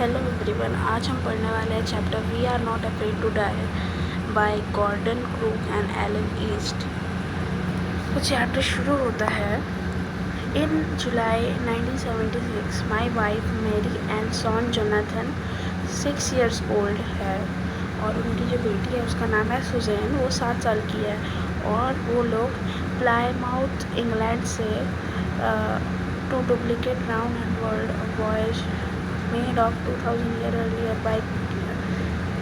Hello everyone, आज हम पढ़ने वाले हैं chapter we are not afraid to die by Gordon Crook and Alan East. तो चैप्टर शुरू होता है। In July 1976 my wife Mary and son Jonathan 6 years old है और उनकी जो बेटी है उसका नाम है सुजैन, वो 7 साल की है। और वो लोग प्लाईमाउथ इंग्लैंड से to duplicate round and world voyage made of 2000 year earlier by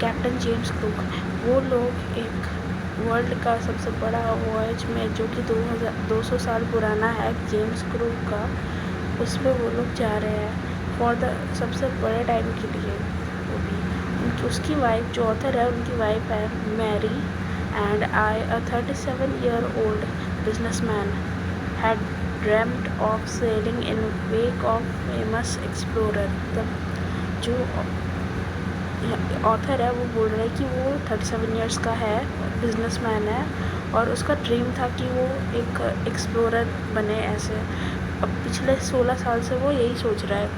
captain James Crook. वो लोग एक वर्ल्ड का सबसे बड़ा वॉयज में जो कि 200 साल पुराना है जेम्स क्रूक का, उसमें वो लोग जा रहे हैं फॉर द सबसे बड़े टाइम के लिए। वो भी उसकी वाइफ जो ऑथर है उनकी वाइफ है Mary and I a 37 year old businessman had dreamt of sailing in wake of famous explorer। जो ऑथर है वो बोल रहा है कि वो 37 years का है, बिजनेसमैन है और उसका ड्रीम था कि वो एक एक्सप्लोरर बने ऐसे। अब पिछले 16 साल से वो यही सोच रहा है।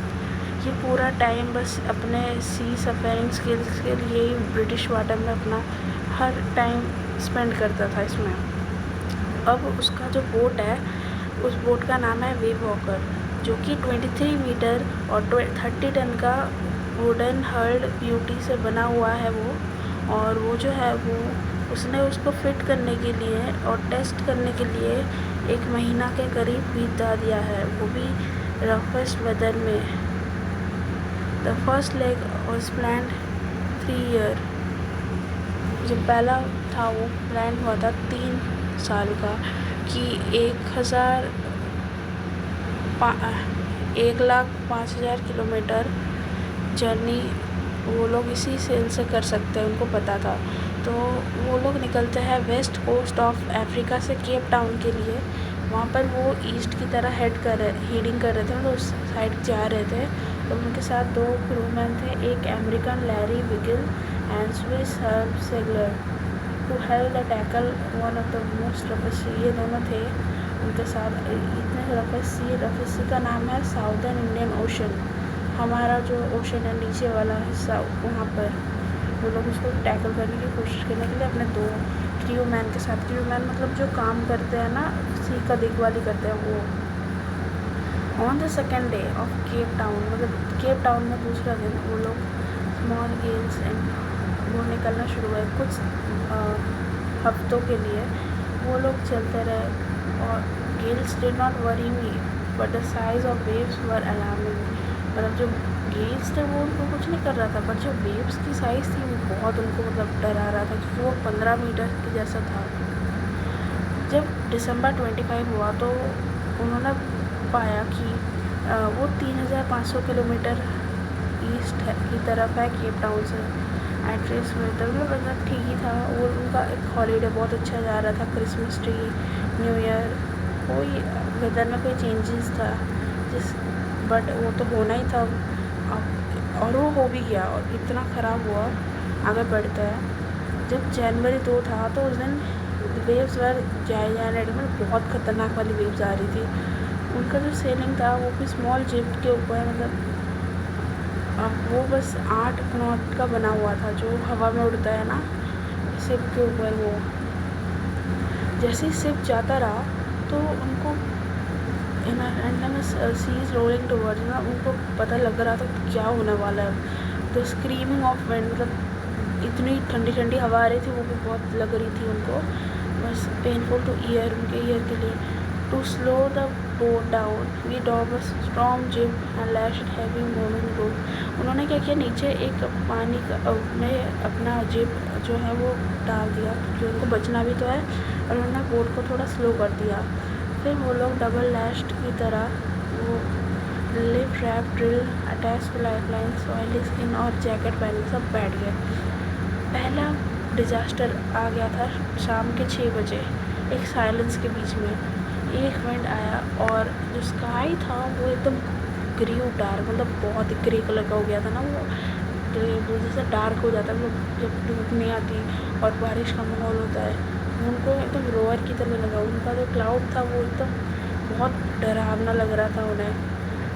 ये पूरा टाइम बस अपने सी सफेरिंग स्किल्स के लिए ही ब्रिटिश वाटर में अपना हर टाइम स्पेंड करता था इसमें। अब उसका जो बोट है उस बोट का नाम है वेव वॉकर, जो कि 23 मीटर और 30 टन का वुडन हर्ड ब्यूटी से बना हुआ है वो। और वो जो है वो उसने उसको फिट करने के लिए और टेस्ट करने के लिए 1 महीना के करीब बिता दिया है, वो भी रफेस्ट वेदर में। The first leg was plan 3 year। जो पहला था वो प्लान हुआ था 3 साल का कि 1,05,000 किलोमीटर जर्नी वो लोग इसी सेल से कर सकते हैं, उनको पता था। तो वो लोग निकलते हैं वेस्ट कोस्ट ऑफ अफ्रीका से केप टाउन के लिए। वहाँ पर वो ईस्ट की तरफ हेडिंग कर रहे थे, मतलब उस साइड जा रहे थे। तो उनके साथ 2 क्रूमैन थे, एक American Larry Vigil and Swiss Herb Segler who held the tackle one of the most roughest. ये दोनों थे उनके साथ। इतने रफेस्ट सी का नाम है साउदर्न इंडियन ओशन। हमारा जो ओशन है नीचे वाला हिस्सा, वहाँ पर वो लोग उसको टैकल करने की कोशिश करने के लिए अपने 2 क्रू मैन के साथ। क्रू मैन मतलब जो काम करते हैं ना, सी का देखभाली करते हैं वो। On the second day of Cape Town, मतलब केप टाउन में दूसरा दिन, वो लोग स्मॉल गेल्स एंड वो निकलना शुरू हुए। कुछ हफ्तों के लिए वो लोग चलते रहे और Gales did not worry me but the size of waves were alarming. मतलब जो गेल्स थे वो उनको कुछ नहीं कर रहा था, बट जो वेव्स की साइज़ थी वो बहुत उनको मतलब डरा रहा था, क्योंकि वो 15 मीटर के जैसा था। जब दिसंबर 25 हुआ तो उन्होंने पाया कि वो 3,500 किलोमीटर ईस्ट की तरफ है केप टाउन से। एड्रेस में तो मतलब ठीक ही था। वो उनका एक हॉलीडे बहुत अच्छा जा रहा था, क्रिसमस ट्री, न्यू ईयर, कोई वेदर में कोई चेंजेस था बट वो तो होना ही था और वो हो भी गया और इतना ख़राब हुआ। आगे बढ़ता है। जब जनवरी 2 था तो उस दिन वेव्स वर जायनेटिक, मतलब बहुत ख़तरनाक वाली वेव्स आ रही थी। उनका जो सेलिंग था वो भी स्मॉल जिप के ऊपर, मतलब अब वो बस 8 knot का बना हुआ था जो हवा में उड़ता है ना शिप के ऊपर। वो जैसे ही शिप जाता रहा तो उनको सीज रोलिंग टूवर्ड्स ना, उनको पता लग रहा था क्या होने वाला है। द स्क्रीमिंग ऑफ विंड, मतलब इतनी ठंडी ठंडी हवा आ रही थी, वो भी बहुत लग रही थी उनको, बस पेनफुल टू ईयर, उनके ईयर के लिए। To slow the boat down we dug a strong zip and lashed heavy moving rope. उन्होंने क्या किया, नीचे एक पानी का में अपना जिप जो है वो डाल दिया क्योंकि उनको बचना भी तो है, और उन्होंने बोट को थोड़ा स्लो कर दिया। फिर वो लोग डबल लैश्ड की तरह वो lip wrap drill attach to life lines, oily skin और जैकेट पहन सब बैठ गए। पहला डिज़ास्टर आ गया था शाम के 6 बजे। एक साइलेंस के बीच में एक विंड आया और जो स्काई था वो एकदम ग्रे डार्क, मतलब बहुत ही ग्रे कलर का हो गया था ना वो, तो जैसे डार्क हो जाता है मतलब जब धूप नहीं आती और बारिश का माहौल होता है। उनको एकदम रोअर की तरह लगा। उनका जो क्लाउड था वो एकदम बहुत डरावना लग रहा था उन्हें।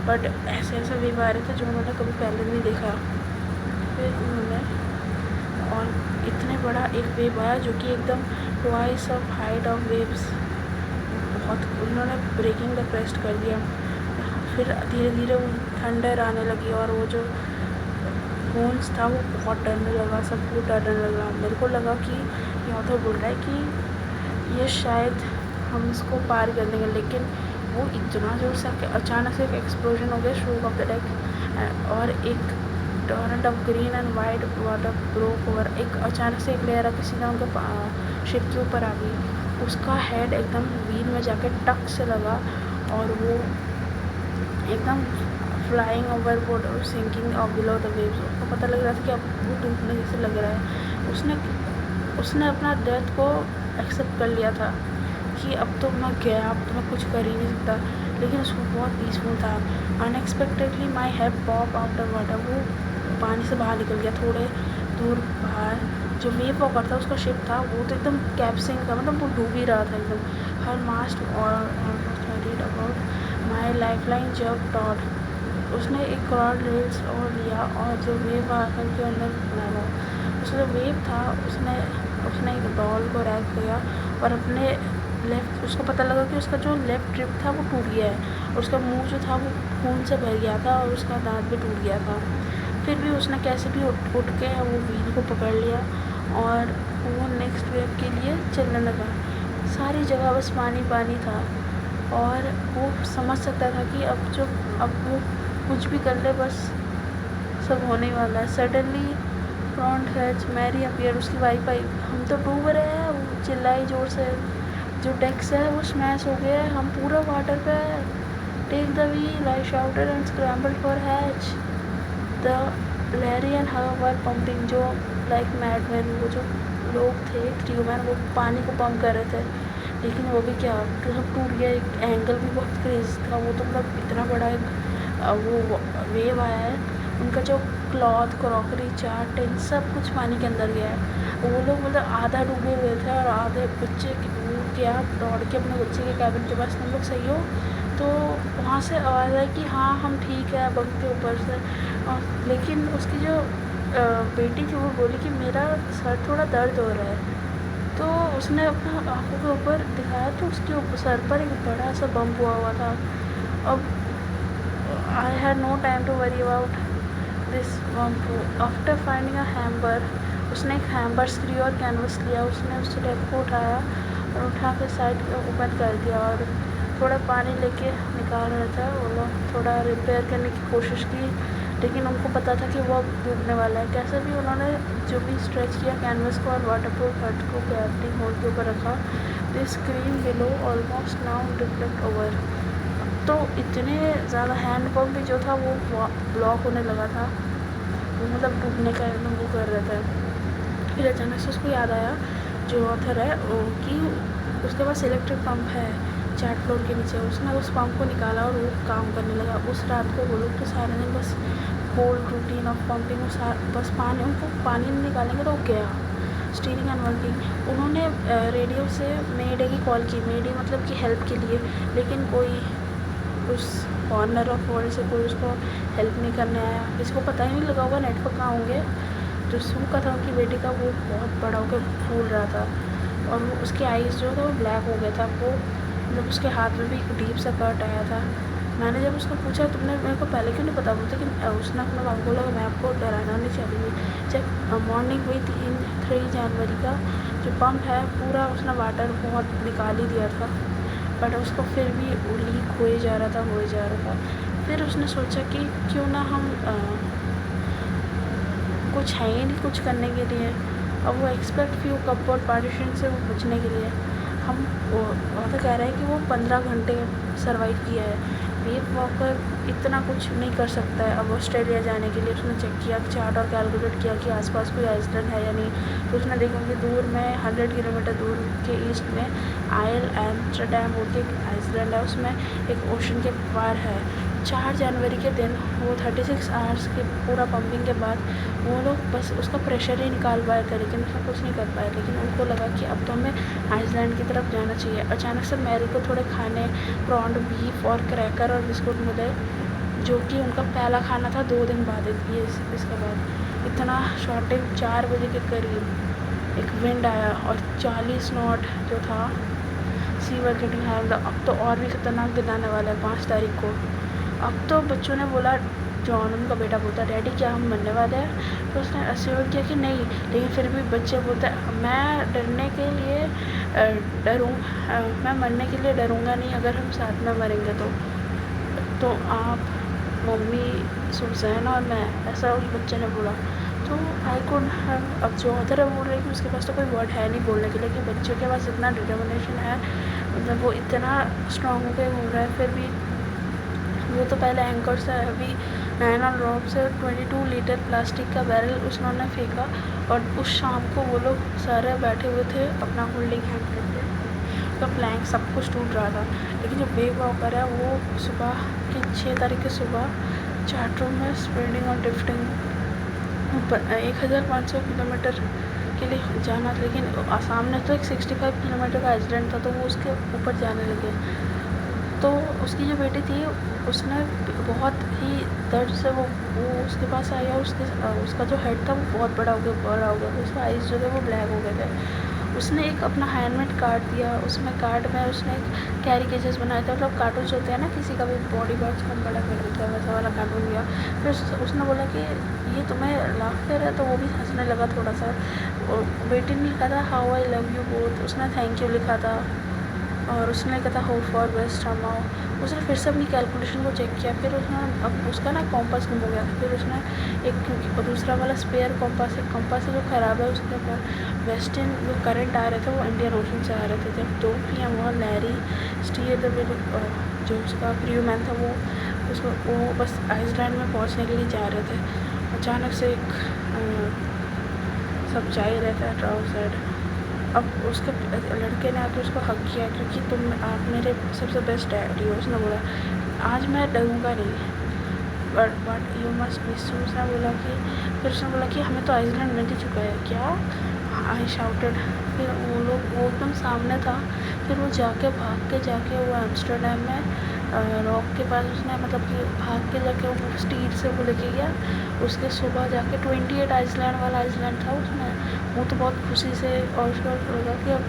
बट ऐसे ऐसे वेव आ रहे थे जो उन्होंने कभी पहले नहीं देखा। फिर उन्होंने और इतने बड़ा एक वेव आया जो कि एकदम twice of height of waves, बहुत उन्होंने ब्रेकिंग द क्रेस्ट कर दिया। फिर धीरे धीरे वो थंडर आने लगी और वो जो होन्स था वो बहुत डरने लगा, सबको डरने लगा। मेरे को लगा कि ये ऑथर बोल रहा है कि ये शायद हम इसको पार कर देंगे, लेकिन वो इतना जोर से अचानक से एक एक्सप्लोजन हो गया स्ट्रोक ऑफ द डेक और एक torrent of green and white water broke over. एक अचानक से एक लेयर आके सीधा उनके शिप के ऊपर आ गई। उसका हेड एकदम व्हील में जाके टक से लगा और वो एकदम फ्लाइंग ओवर बोर्ड और sinking off below the waves. उसको पता लग रहा था कि अब वो डूबने जैसे लग रहा है। उसने अपना डेथ को एक्सेप्ट कर लिया था कि अब तो मैं गया, अब तो मैं कुछ कर ही नहीं सकता, लेकिन उसको बहुत पीसफुल था। Unexpectedly my head pop after water, वो पानी से बाहर निकल गया थोड़े दूर बाहर। जो वेव वॉकर था उसका शिप था वो तो एकदम कैप्सिंग था, मतलब वो डूब ही रहा था एकदम। हर मास्ट और अबाउट माई लाइफ लाइन जब टॉट, उसने एक कॉर्ड रेल्स और लिया और जो वेव आकर के अंदर डाला। उसका जो वेव था उसने एक डॉल को रैक किया और अपने लेफ्ट, उसको पता लगा कि उसका जो लेफ्ट ट्रिप था वो टूट गया है। उसका मुंह जो था वो खून से भर गया था और उसका दांत भी टूट गया था। फिर भी उसने कैसे भी उठ के वो व्हील को पकड़ लिया और वो नेक्स्ट वेव के लिए चलने लगा। सारी जगह बस पानी पानी था और वो समझ सकता था कि अब वो कुछ भी कर ले बस सब होने वाला है। Suddenly front hatch Mary appear, उसकी वाइफ आई। हम तो डूब रहे हैं, वो चिल्लाई जोर से। जो डेक्स है वो स्मैश हो गया है, हम पूरा वाटर पे है। Take the wheel I shouted and scrambled for hatch. The Larry and her were pumping, जो लाइक मैडमैन, वो जो लोग थे क्रूमैन, वो पानी को पंप कर रहे थे, लेकिन वो भी क्या तो सब टूट गया। एक एंगल भी बहुत क्रेज था, वो तो मतलब इतना बड़ा एक वो वेव आया है। उनका जो क्लॉथ, क्रॉकरी, चार टेन सब कुछ पानी के अंदर गया है। वो लोग मतलब आधा डूबे हुए थे और आधे बच्चे क्या दौड़ के अपने बच्चे के कैबिन के पास, तुम लोग सही हो? तो वहाँ से आवाज़ आई कि हाँ हम ठीक है बंक के ऊपर से। लेकिन उसकी जो बेटी थी वो बोली कि मेरा सर थोड़ा दर्द हो रहा है। तो उसने अपना आँखों के ऊपर दिखाया तो उसके सर पर एक बड़ा सा बम्प हुआ था। अब I had no time to worry about this bump. After finding a hammer, उसने एक हैम्बर स्क्रू और कैनवस लिया। उसने उस स्टेप को उठाया और उठा के साइड ओपन कर दिया और थोड़ा पानी लेके निकाल रहा था। वो लोग थोड़ा रिपेयर करने की कोशिश की, लेकिन उनको पता था कि वो डूबने वाला है। कैसे भी उन्होंने जो भी स्ट्रेच किया कैनवस को और वाटरप्रूफ हट को ग्रेविटी होल्ड के ऊपर रखा। This screen below almost now reflect over. तो इतने ज़्यादा हैंड पंप भी जो था वो ब्लॉक होने लगा था, वो मतलब डूबने का एकदम वो कर रहा था। फिर अचानक से उसको याद आया जो ऑथर है कि उसके पास इलेक्ट्रिक पंप है 4 फ्लोर के नीचे। उसने उस पंप को निकाला और वो काम करने लगा। उस रात को वो लोग तो सारे दिन बस होल्ड रूटीन ऑफ पंपिंग, बस पानी, उनको पानी नहीं निकालेंगे तो वो गया। स्टीरिंग एंड वर्किंग, उन्होंने रेडियो से मेडे की कॉल की, मेडे मतलब कि हेल्प के लिए, लेकिन कोई उस कॉर्नर ऑफ वर्ल्ड से कोई उसको हेल्प नहीं करने आया। इसको पता ही नहीं लगा होगा नेटवर्क कहाँ होंगे। जो सूख का था उनकी बेटी का वो बहुत बड़ा होकर फूल रहा था और वो उसके आईज जो था वो ब्लैक हो गया था। वो मतलब उसके हाथ में भी एक डीप सा कट आया था। मैंने जब उसको पूछा तुमने मेरे को पहले क्यों नहीं पता बोलता, कि उसने अपने बाप बोला मैं आपको डराना नहीं चाहती। जब मॉर्निंग हुई 3 जनवरी का जो पंप है पूरा उसने वाटर बहुत निकाल ही दिया था, बट उसको फिर भी लीक हो ही जा रहा था। फिर उसने सोचा कि क्यों ना हम कुछ है ही नहीं कुछ करने के लिए। अब वो एक्सपेक्ट फ्यू कपबोर्ड पार्टीशन से वो बचने के लिए हम वो तो कह रहे हैं कि वो 15 घंटे सर्वाइव किया है। वेव वॉकर इतना कुछ नहीं कर सकता है। अब ऑस्ट्रेलिया जाने के लिए उसने चेक किया, चार्ट और कैलकुलेट किया कि आसपास कोई आइसलैंड है या नहीं। तो उसने देखा कि दूर में 100 किलोमीटर दूर के ईस्ट में आयल एम्स्टरडैम बोल के एक आइसलैंड है, उसमें एक ओशन के पार है। 4 जनवरी के दिन वो 36 आवर्स के पूरा पंपिंग के बाद वो लोग बस उसका प्रेशर ही निकाल पाए थे, लेकिन उसमें कुछ नहीं कर पाए। लेकिन उनको लगा कि अब तो हमें आइसलैंड की तरफ जाना चाहिए। अचानक से मैरी को थोड़े खाने, प्रॉन्ड बीफ और क्रैकर और बिस्कुट मिले जो कि उनका पहला खाना था 2 दिन बाद। ये इसके बाद इतना शॉर्टेज 4 बजे के करीब एक विंड आया और 40 नॉट जो था सी वर गेटिंग हाई। अब तो और भी खतरनाक दिन आने वाला है 5 तारीख को। अब तो बच्चों ने बोला, जॉन उनका बेटा बोलता, डैडी क्या हम मरने वाले हैं? तो उसने अश्योर किया कि नहीं, लेकिन फिर भी बच्चे बोलते मैं डरने के लिए मैं मरने के लिए डरूँगा नहीं अगर हम साथ में मरेंगे तो आप मम्मी सुजैन और मैं, ऐसा उस बच्चे ने बोला। तो आई कुड अब जो अदर बोल रहे कि उसके पास तो कोई वर्ड है नहीं बोलने के लिए, कि बच्चों के पास इतना डिटर्मिनेशन है, मतलब वो इतना स्ट्रॉन्ग होकर घूम रहा है। फिर भी वो तो पहले एंकर से अभी 9 ऑन रॉक से 22 लीटर प्लास्टिक का बैरल उन्होंने फेंका और उस शाम को वो लोग सारे बैठे हुए थे अपना होल्डिंग हैंड करके, तो प्लैंक सब कुछ टूट रहा था। लेकिन जो वेव वॉकर है वो सुबह की 6 तारीख की सुबह चार्टरूम में स्प्रेडिंग और ड्रिफ्टिंग 1500 किलोमीटर के लिए जाना, लेकिन सामने तो एक 65 किलोमीटर का आइसलैंड था, तो वो उसके ऊपर जाने लगे। तो उसकी जो बेटी थी उसने बहुत ही दर्द से वो उसके पास आई और उसका जो हेड था वो बहुत बड़ा हो गया, तो उसके आइज़ जो थे वो ब्लैक हो गए थे। उसने एक अपना हैंडमेड कार्ड दिया, उसमें कार्ड में उसने एक कैरी केजेस बनाए थे, मतलब कार्टून्स होते हैं ना, किसी का भी बॉडी पार्ट्स को बड़ा कर देता है, वैसा वाला कार्टून दिया। फिर उसने बोला कि ये तुम्हें लाफ्टर है, तो वो भी हंसने लगा थोड़ा सा। और बेटी ने लिखा था how I love you both, उसने थैंक यू लिखा था और उसने लिखा था होप फॉर बेस्ट अमाउ। उसने फिर से अपनी कैलकुलेशन को चेक किया, फिर उसने अब उसका ना कॉम्पास गुम हो गया, फिर उसने एक दूसरा वाला स्पेयर कॉम्पास, एक कॉम्पास है जो ख़राब है, उसके ऊपर वेस्टर्न जो करंट आ रहे थे वो इंडियन ओशन से आ रहे थे। जब 2 PM हुआ, लैरी स्टीयर जो उसका क्रू मैन था वो बस आइसलैंड में पहुंचने के लिए जा रहे थे। अचानक से एक सब जा ही रहता है ट्राउट साइड। अब उसके लड़के ने आकर उसको हक किया, क्योंकि आप मेरे सबसे बेस्ट डैडी हो। उसने बोला आज मैं डरूँगा नहीं, बट यू मस्ट बी सो। उसने बोला कि फिर उसने बोला कि हमें तो आइसलैंड मिल ही चुका है क्या? I shouted. फिर वो एकदम सामने था। फिर वो भाग के जाके वो एम्स्टर्डम में रॉक के पास उसने मतलब कि भाग के जाके वो स्टील से वो लेके गया। उसके सुबह जाके 28 आइसलैंड वाला आइसलैंड था उसमें। वो तो बहुत खुशी से, और उसको लगा कि अब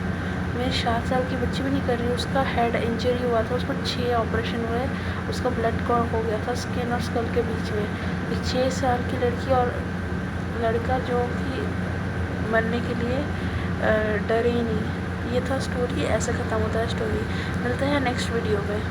मेरी 7 साल की बच्ची भी नहीं कर रही। उसका हेड इंजरी हुआ था, उसको 6 ऑपरेशन हुए, उसका ब्लड क्लॉट हो गया था स्किन और स्कल के बीच में। एक 6 साल की लड़की और लड़का जो कि मरने के लिए डरे ही नहीं। ये था स्टोरी, ऐसे ख़त्म होता है स्टोरी। मिलते हैं नेक्स्ट वीडियो में।